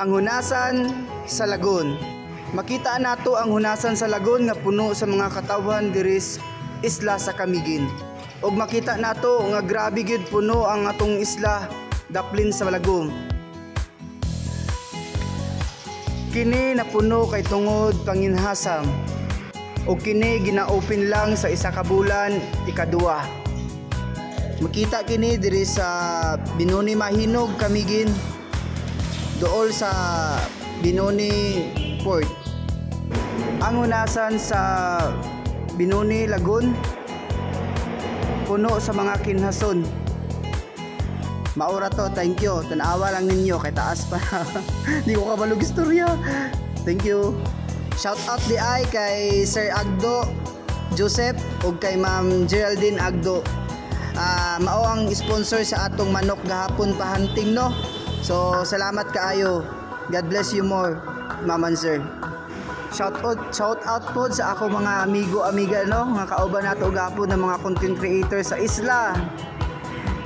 Ang hunasan sa lagon. Makita nato ang hunasan sa lagon nga puno sa mga katawhan diris isla sa Camiguin. Og makita nato nga grabe gyud puno ang atong isla daplin sa lagon. Kini napuno kay tungod panginhasam. O kini gina-open lang sa isa ka bulan ikaduha. Makita kini diri sa Binoni Mahinog, Camiguin, dool sa Binoni Port. Ang hunasan sa Binoni Lagoon puno sa mga kinhason. Maura to, thank you. Tanawa lang ninyo kay taas pa. Di ko kabalog istorya. Thank you. Shout out di ay kay Sir Agdo Joseph ug kay Ma'am Geraldine Agdo. Mao ang sponsor sa atong manok gahapon pa hunting, no. So salamat kaayo. God bless you more, Ma'am and Sir. Shout out po sa ako mga amiga no, nga kauban nato gahapon ng mga content creator sa isla.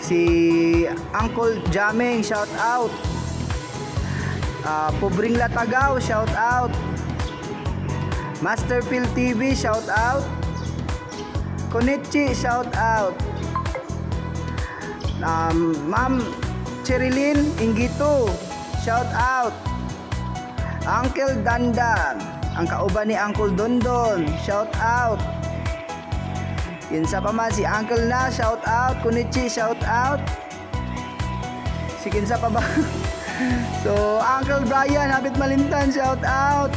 Si Uncle Jaming, shout out. Pobring Latagaw, shout out. Master Phil TV, shout out. Konichi, shout out. Ma'am Cherilyn Ingito, shout out. Uncle Dandan, ang kauban ni Uncle Dondon, shout out. Kinsa pa man si Uncle na, shout out. Konichi, shout out. Si kinsa pa ba? So Uncle Brian Habit Malintan, shout out.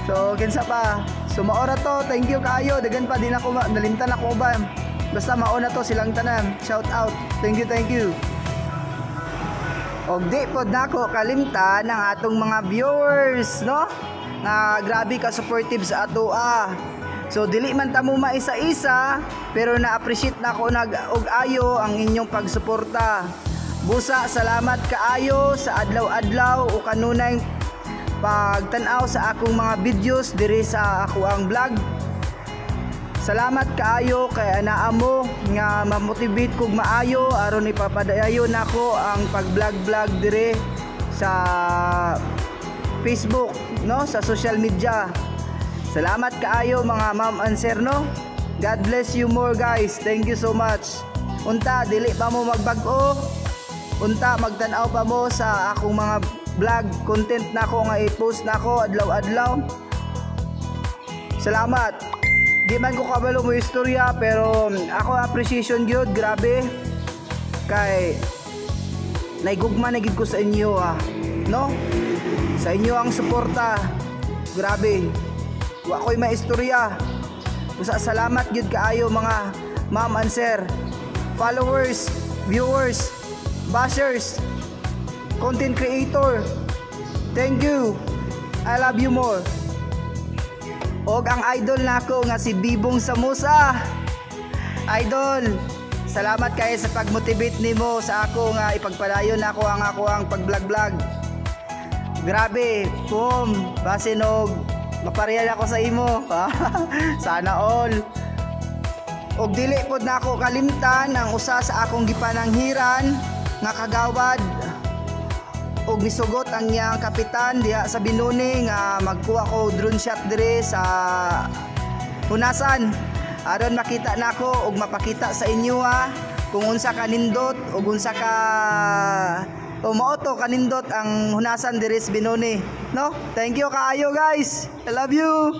So kinsa pa? So maora to, thank you kaayo. Dagan pa din ako nalimtan ako ba. Basta mauna to silang tanan. Shout out. Thank you. Og di pod nako kalimtan ang atong mga viewers, no? Na grabe ka supportive sa ato So dili man ta mo maisa-isa, pero na-appreciate nako og ayo ang inyong pagsuporta. Busa salamat kaayo sa adlaw-adlaw o kanunay pagtan-aw sa akong mga videos diri sa ako ang vlog. Salamat kaayo kay anaa mo nga ma-motivate kog maayo aron ipapadayon nako ang pag-vlog diri sa Facebook, no, sa social media. Salamat kaayo mga ma'am and sir, no. God bless you more guys. Thank you so much. Unta dili pa mo magbag-o. Unta magtan-aw pa mo sa akong mga vlog content nako nga i-post nako adlaw-adlaw. Salamat. Di man ko kabalo mo istorya pero ako appreciation gyud, grabe. Kay naigugma na gid ko sa inyo no? Sa inyo ang suporta. Grabe. Wa ko'y maistorya. Usa salamat gyud kaayo mga ma'am and sir, followers, viewers, bashers, content creator. Thank you. I love you more. Og ang idol nako nga si Bibong Samusa. Idol, salamat kayo sa pag-motivate nimo sa ako nga ipagpadayon nako ang pag-vlog. Grabe, base nog maparehan ako sa imo. Sana all. Og dili pod nako kalimtan ang usa sa akong gipananghiran nga kagawad og misugot ang iyang kapitan diha sa Binoni nga magkuha ko drone shot dire sa hunasan aron makita nako og mapakita sa inyo kung unsa ka nindot og unsa ka mauto kanindot ang hunasan dire sa Binoni, no. Thank you kaayo guys. I love you.